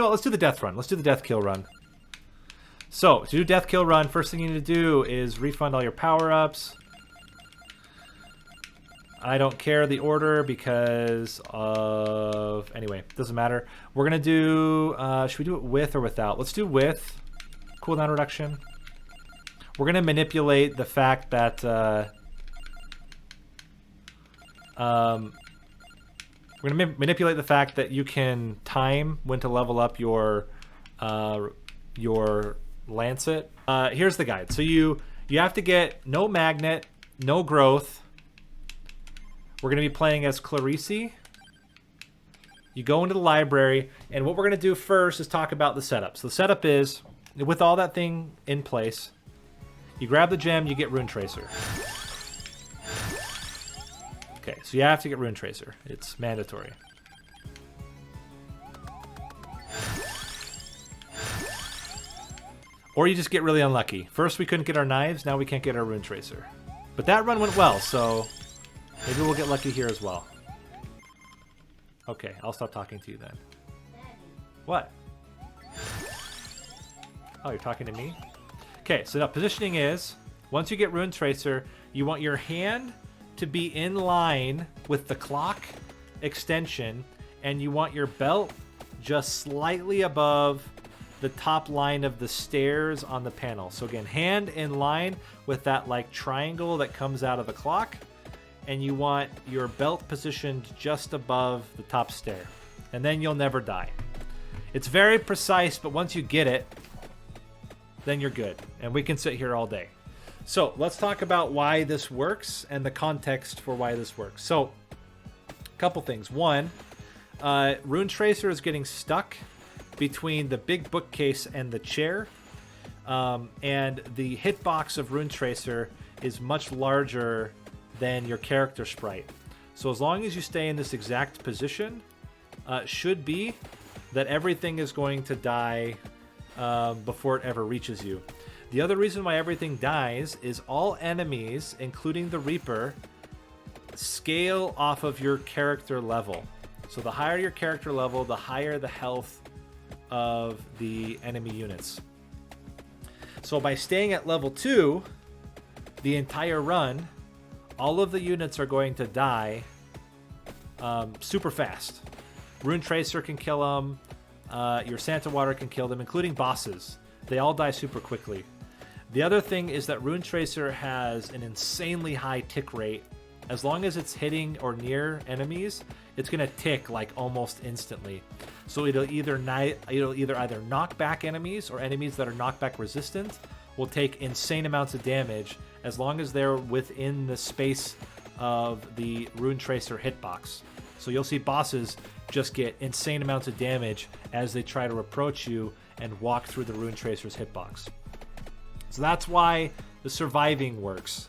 let's do the death run. Let's do the death kill run. So, to do death kill run, first thing you need to do is refund all your power-ups. I don't care the order because of... Anyway, doesn't matter. We're going to do... should we do it with or without? Let's do with. Cooldown reduction. We're going to manipulate the fact that... we're going to manipulate the fact that you can time when to level up your Lancet. Here's the guide. So you have to get no magnet, no growth. We're going to be playing as Clarice. You go into the library, and what we're going to do first is talk about the setup. So the setup is, with all that thing in place, you grab the gem, you get Rune Tracer. Okay, so you have to get Rune Tracer. It's mandatory. Or you just get really unlucky. First we couldn't get our knives, now we can't get our Rune Tracer. But that run went well, so maybe we'll get lucky here as well. Okay, I'll stop talking to you then. What? Oh, you're talking to me? Okay, so now positioning is, once you get Rune Tracer, you want your hand to be in line with the clock extension, and you want your belt just slightly above the top line of the stairs on the panel. So again, hand in line with that like triangle that comes out of the clock, and you want your belt positioned just above the top stair, and then you'll never die. It's very precise, but once you get it, then you're good, and we can sit here all day. So let's talk about why this works and the context for why this works. So a couple things. One, Rune Tracer is getting stuck between the big bookcase and the chair, and the hitbox of Rune Tracer is much larger than your character sprite. So as long as you stay in this exact position, should be that everything is going to die before it ever reaches you. The other reason why everything dies is all enemies, including the Reaper, scale off of your character level. So the higher your character level, the higher the health of the enemy units. So by staying at level 2 the entire run, all of the units are going to die super fast. Rune Tracer can kill them, your Santa Water can kill them, including bosses. They all die super quickly. The other thing is that Rune Tracer has an insanely high tick rate. As long as it's hitting or near enemies, it's going to tick like almost instantly. So it'll either knock back enemies, or enemies that are knockback resistant will take insane amounts of damage as long as they're within the space of the Rune Tracer hitbox. So you'll see bosses just get insane amounts of damage as they try to approach you and walk through the Rune Tracer's hitbox. So that's why the surviving works.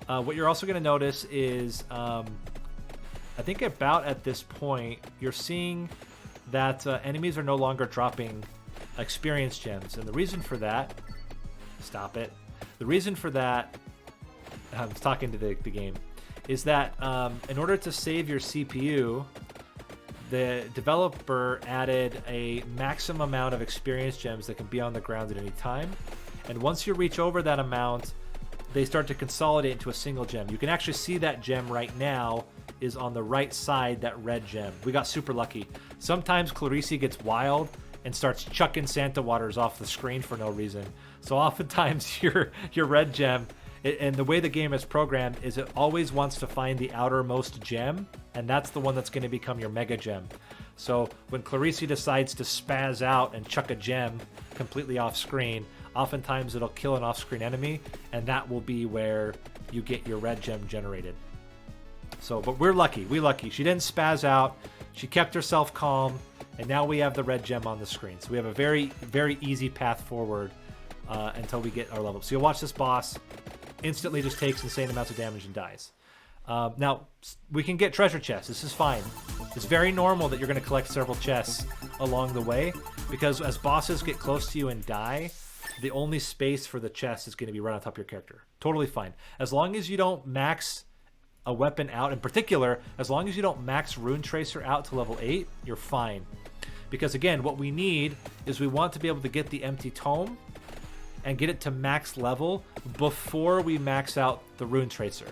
What you're also going to notice is, I think about at this point, you're seeing that enemies are no longer dropping experience gems. And the reason for that, stop it. The reason for that, I was talking to the game, is that in order to save your CPU, the developer added a maximum amount of experience gems that can be on the ground at any time. And once you reach over that amount, they start to consolidate into a single gem. You can actually see that gem right now is on the right side, that red gem. We got super lucky. Sometimes Clarice gets wild and starts chucking Santa Waters off the screen for no reason. So oftentimes your red gem, and the way the game is programmed is it always wants to find the outermost gem, and that's the one that's going to become your mega gem. So when Clarice decides to spaz out and chuck a gem completely off screen, oftentimes it'll kill an off-screen enemy, and that will be where you get your red gem generated. So, but we're lucky. She didn't spaz out. She kept herself calm, and now we have the red gem on the screen. So we have a very, very easy path forward until we get our level. So you'll watch this boss instantly just takes insane amounts of damage and dies. Now, we can get treasure chests. This is fine. It's very normal that you're going to collect several chests along the way, because as bosses get close to you and die, the only space for the chest is going to be right on top of your character. Totally fine. As long as you don't max a weapon out, in particular, as long as you don't max Rune Tracer out to level 8, you're fine. Because again, what we need is we want to be able to get the empty tome and get it to max level before we max out the rune tracer.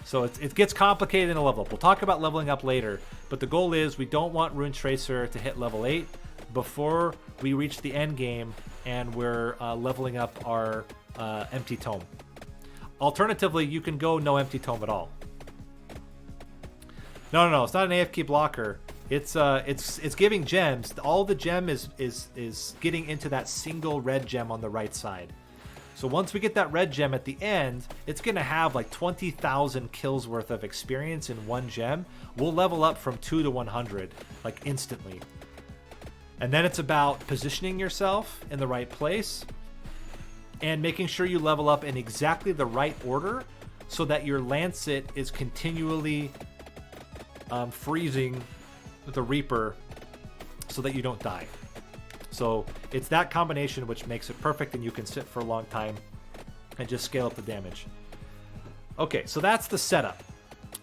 So it gets complicated in a level up. We'll talk about leveling up later, but the goal is we don't want rune tracer to hit level 8 before we reach the end game and we're leveling up our empty tome. Alternatively, you can go no empty tome at all. No, it's not an AFK blocker. It's giving gems. All the gem is getting into that single red gem on the right side. So once we get that red gem at the end, it's gonna have like 20,000 kills worth of experience in one gem. We'll level up from 2 to 100 like instantly. And then it's about positioning yourself in the right place and making sure you level up in exactly the right order so that your Lancet is continually freezing the Reaper so that you don't die. So it's that combination which makes it perfect, and you can sit for a long time and just scale up the damage. Okay, so that's the setup.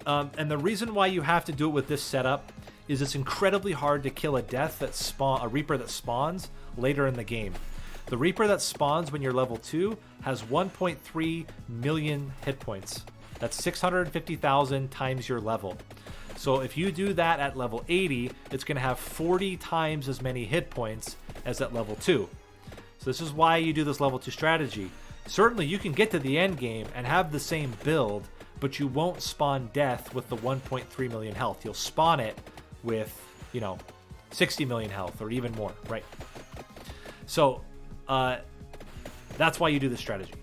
And the reason why you have to do it with this setup is it's incredibly hard to kill a Reaper that spawns later in the game. The Reaper that spawns when you're level 2 has 1.3 million hit points. That's 650,000 times your level. So if you do that at level 80, it's going to have 40 times as many hit points as at level 2. So this is why you do this level 2 strategy. Certainly you can get to the end game and have the same build, but you won't spawn death with the 1.3 million health. You'll spawn it with, 60 million health or even more, right? So that's why you do this strategy.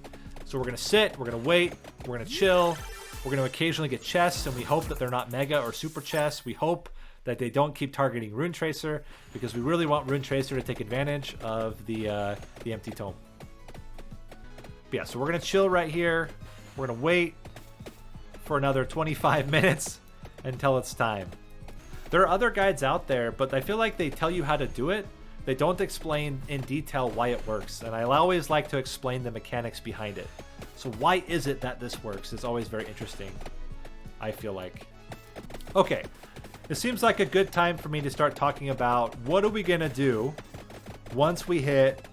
So we're going to sit, we're going to wait, we're going to chill. We're going to occasionally get chests, and we hope that they're not mega or super chests. We hope that they don't keep targeting Rune Tracer, because we really want Rune Tracer to take advantage of the empty tome. But yeah, so we're going to chill right here. We're going to wait for another 25 minutes until it's time. There are other guides out there, but I feel like they tell you how to do it. They don't explain in detail why it works, and I always like to explain the mechanics behind it. So why is it that this works? It's always very interesting, I feel like. Okay, it seems like a good time for me to start talking about what are we going to do once we hit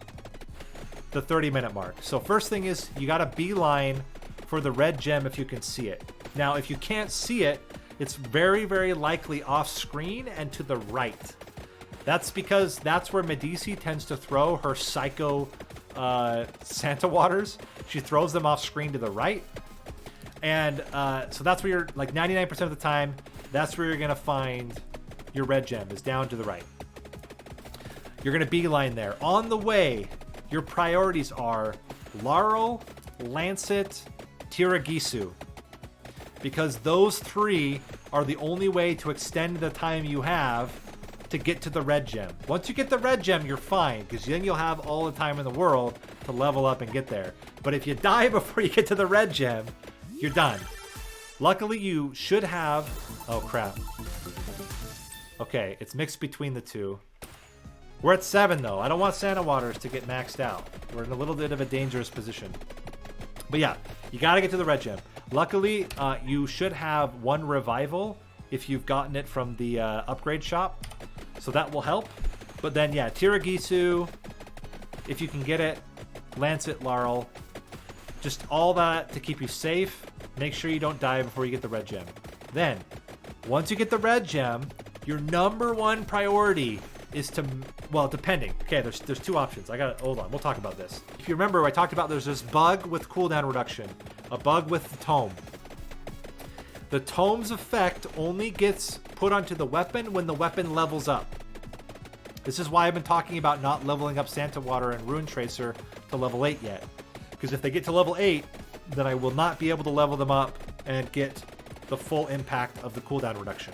the 30-minute mark. So first thing is you got to beeline for the red gem if you can see it. Now, if you can't see it, it's very, very likely off screen and to the right. That's because that's where Medici tends to throw her psycho Santa waters. She throws them off screen to the right. And so that's where you're, like 99% of the time, that's where you're going to find your red gem, is down to the right. You're going to beeline there. On the way, your priorities are Laurel, Lancet, Tiragisu. Because those three are the only way to extend the time you have to get to the red gem. Once you get the red gem, you're fine, because then you'll have all the time in the world to level up and get there. But if you die before you get to the red gem, you're done. Luckily, you should have... Oh, crap. Okay, it's mixed between the two. We're at 7, though. I don't want Santa Waters to get maxed out. We're in a little bit of a dangerous position. But yeah, you got to get to the red gem. Luckily, you should have 1 revival if you've gotten it from the upgrade shop. So that will help. But then, yeah, Tiragisu, if you can get it, Lancet, Laurel, just all that to keep you safe. Make sure you don't die before you get the red gem. Then, once you get the red gem, your number 1 priority is to, well, depending. Okay, there's 2 options. Hold on, we'll talk about this. If you remember, I talked about there's this bug with cooldown reduction, a bug with the tome. The tome's effect only gets put onto the weapon when the weapon levels up. This is why I've been talking about not leveling up Santa Water and Rune Tracer to level 8 yet. Because if they get to level 8, then I will not be able to level them up and get the full impact of the cooldown reduction.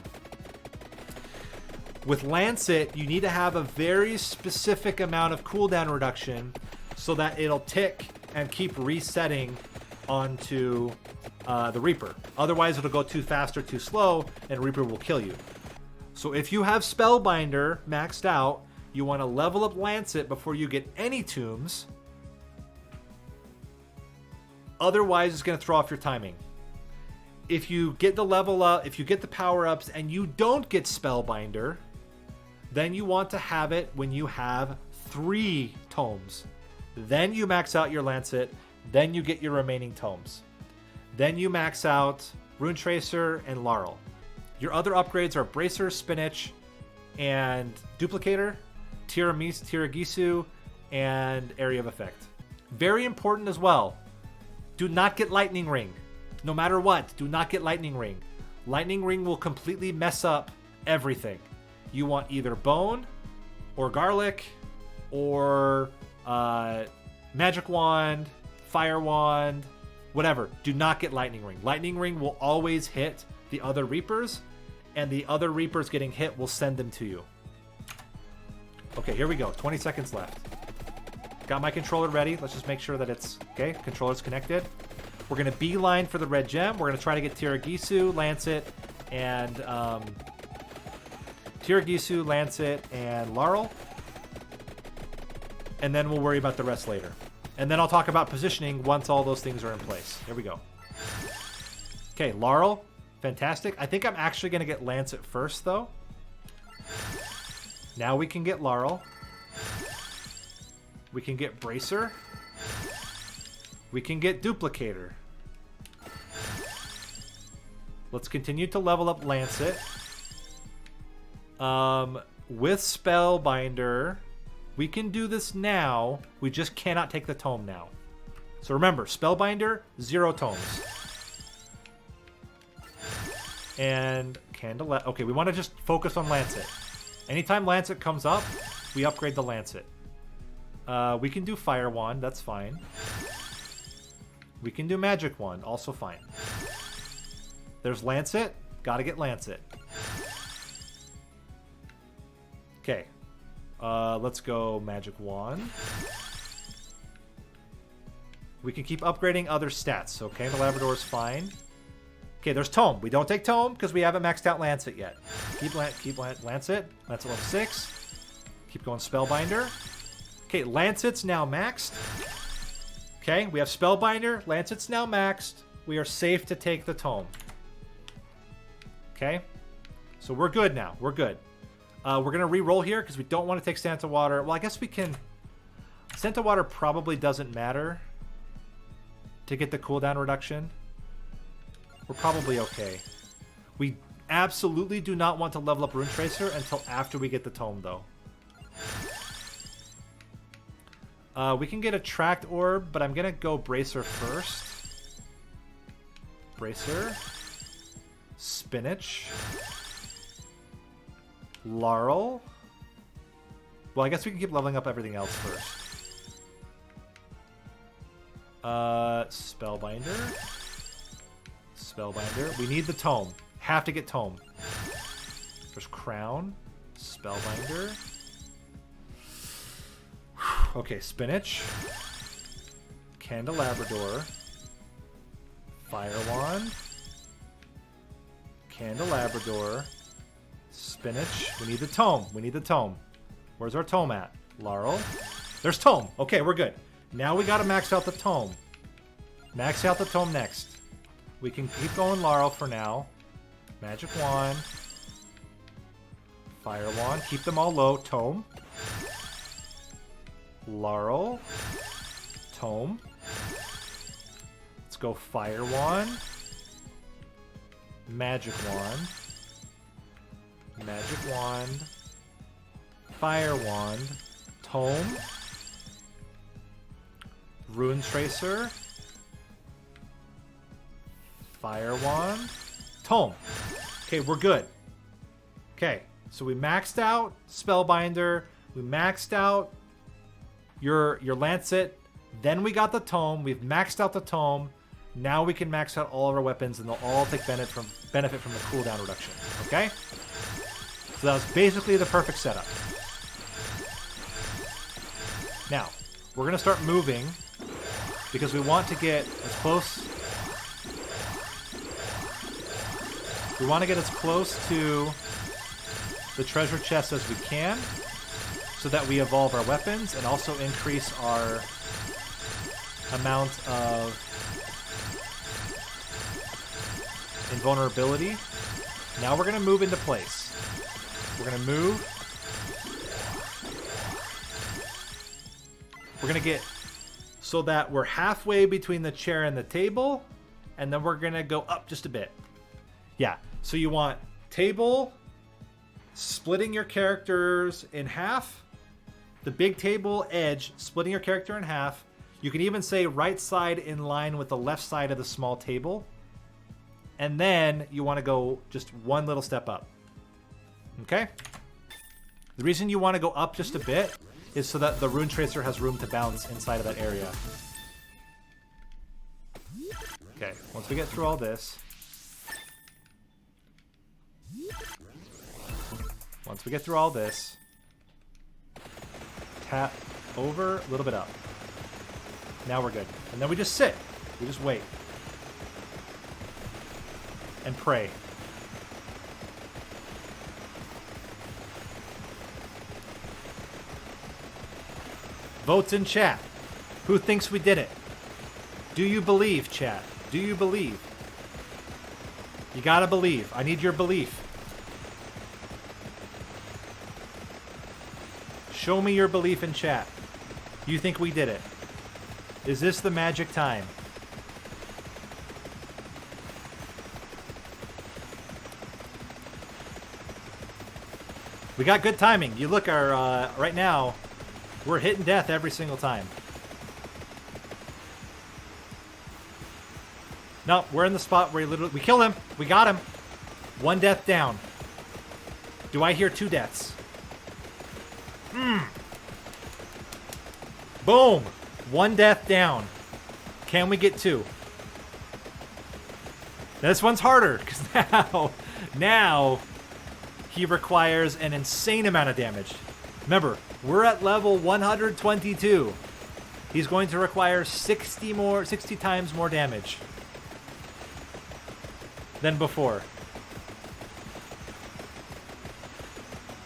With Lancet, you need to have a very specific amount of cooldown reduction so that it'll tick and keep resetting onto the Reaper. Otherwise, it'll go too fast or too slow, and Reaper will kill you. So if you have Spellbinder maxed out, you want to level up Lancet before you get any tombs. Otherwise, it's going to throw off your timing. If you get the level up, if you get the power-ups, and you don't get Spellbinder, Then you want to have it when you have 3 tomes. Then you max out your Lancet. Then you get your remaining tomes. Then you max out Rune Tracer and Laurel. Your other upgrades are Bracer, Spinach, and Duplicator, Tiragisu, and Area of Effect. Very important as well. Do not get Lightning Ring. No matter what, do not get Lightning Ring. Lightning Ring will completely mess up everything. You want either Bone, or Garlic, or Magic Wand, Fire Wand, whatever. Do not get Lightning Ring. Lightning Ring will always hit the other Reapers, and the other Reapers getting hit will send them to you. Okay, here we go. 20 seconds left. Got my controller ready. Let's just make sure that it's... Okay, controller's connected. We're going to beeline for the red gem. We're going to try to get Tiragisu, Lancet, and... Tiragisu, Lancet, and Laurel. And then we'll worry about the rest later. And then I'll talk about positioning once all those things are in place. Here we go. Okay, Laurel. Fantastic. I think I'm actually going to get Lancet first, though. Now we can get Laurel. We can get Bracer. We can get Duplicator. Let's continue to level up Lancet. With Spellbinder, we can do this now. We just cannot take the tome now. So remember, Spellbinder, 0 tomes. And Candle. Okay, we want to just focus on Lancet. Anytime Lancet comes up, we upgrade the Lancet. We can do Fire Wand, that's fine. We can do Magic Wand, also fine. There's Lancet, gotta get Lancet. Okay, let's go Magic Wand. We can keep upgrading other stats, so Candle Labrador is fine. Okay, there's Tome. We don't take Tome because we haven't maxed out Lancet yet. Keep Lancet. Lancet level 6. Keep going Spellbinder. Okay, Lancet's now maxed. Okay, we have Spellbinder. Lancet's now maxed. We are safe to take the Tome. Okay, so we're good now. We're good. We're going to re-roll here because we don't want to take Santa Water. Well, I guess we can... Santa Water probably doesn't matter to get the cooldown reduction. We're probably okay. We absolutely do not want to level up Rune Tracer until after we get the Tome, though. We can get a Tract Orb, but I'm going to go Bracer first. Bracer. Spinach. Laurel. Well, I guess we can keep leveling up everything else first. Spellbinder. Spellbinder. We need the Tome. Have to get Tome. There's Crown. Spellbinder. Okay, Spinach. Candelabrador. Fire Wand. Candelabrador. Spinach. We need the Tome. We need the Tome. Where's our Tome at? Laurel. There's Tome. Okay, we're good. Now we gotta max out the Tome. Max out the Tome next. We can keep going Laurel for now. Magic Wand. Fire Wand. Keep them all low. Tome. Laurel. Tome. Let's go Fire Wand. Magic Wand. Magic Wand. Fire Wand. Tome. Rune Tracer. Fire Wand. Tome. Okay, we're good. Okay, so we maxed out Spellbinder. We maxed out your Lancet. Then we got the Tome. We've maxed out the Tome. Now we can max out all of our weapons and they'll all take benefit from the cooldown reduction. Okay? So that was basically the perfect setup. Now, we're going to start moving because we want to get as close... We want to get as close to the treasure chest as we can so that we evolve our weapons and also increase our amount of invulnerability. Now we're going to move into place. We're going to move We're going to get so that we're halfway between the chair and the table, and then we're going to go up just a bit. Yeah, so you want table, splitting your characters in half, the big table edge, splitting your character in half. You can even say right side in line with the left side of the small table. And then you want to go just one little step up. Okay? The reason you want to go up just a bit is so that the rune tracer has room to bounce inside of that area. Okay, once we get through all this. Once we get through all this. Tap over, a little bit up. Now we're good. And then we just sit. We just wait. And pray. Votes in chat. Who thinks we did it? Do you believe, chat? Do you believe? You gotta believe. I need your belief. Show me your belief in chat. You think we did it? Is this the magic time? We got good timing. You look, our right now, we're hitting death every single time. No, we're in the spot where we killed him. We got him. One death down. Do I hear 2 deaths? Boom. 1 death down. Can we get 2? This one's harder because now he requires an insane amount of damage. Remember, we're at level 122. He's going to require 60 times more damage than before.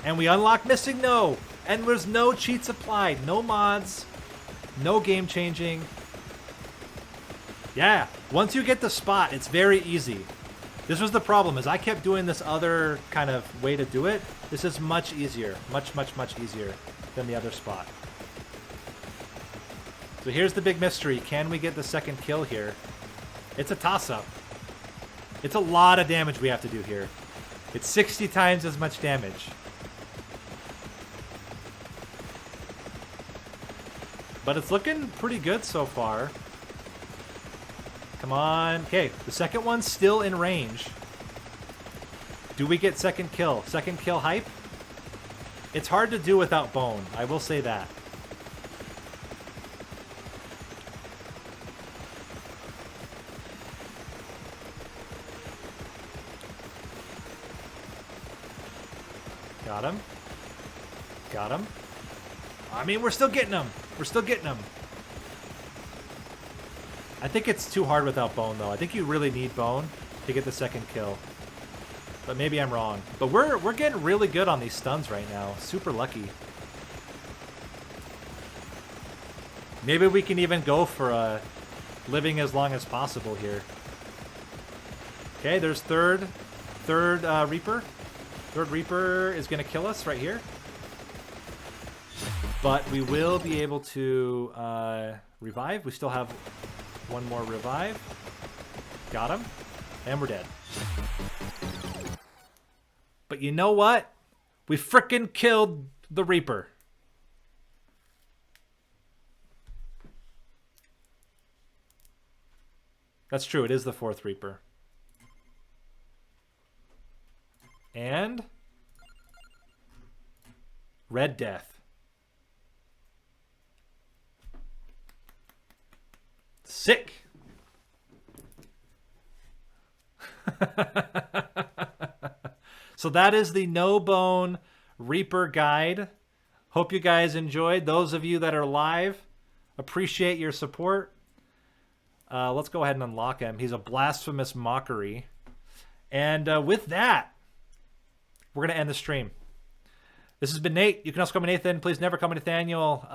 And we unlock missing no. And there's no cheats applied. No mods. No game changing. Yeah. Once you get the spot, it's very easy. This was the problem, is I kept doing this other kind of way to do it. This is much easier. Much, much, much easier than the other spot. So here's the big mystery. Can we get the second kill here? It's a toss-up. It's a lot of damage we have to do here. It's 60 times as much damage. But it's looking pretty good so far. Come on. Okay, the second one's still in range. Do we get second kill? Second kill hype? It's hard to do without bone. I will say that. Got him. Got him. I mean, we're still getting them. We're still getting them. I think it's too hard without bone, though. I think you really need bone to get the second kill. But maybe I'm wrong. But we're getting really good on these stuns right now. Super lucky. Maybe we can even go for living as long as possible here. Okay, there's third Reaper. Third Reaper is going to kill us right here. But we will be able to revive. We still have one more revive. Got him. And we're dead. But you know what? We frickin' killed the Reaper. That's true. It is the 4th Reaper. And Red Death. Sick. So that is the No Bone Reaper guide. Hope you guys enjoyed. Those of you that are live, appreciate your support. Let's go ahead and unlock him. He's a blasphemous mockery. And with that, we're going to end the stream. This has been Nate. You can also call me Nathan. Please never call me Nathaniel.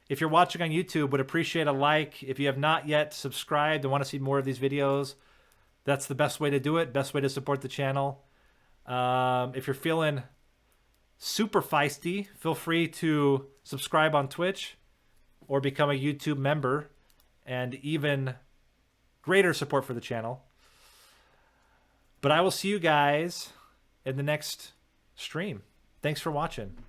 If you're watching on YouTube, would appreciate a like. If you have not yet subscribed and want to see more of these videos, that's the best way to do it. Best way to support the channel. If you're feeling super feisty, feel free to subscribe on Twitch. or become a YouTube member and even greater support for the channel. But I will see you guys in the next stream. Thanks for watching.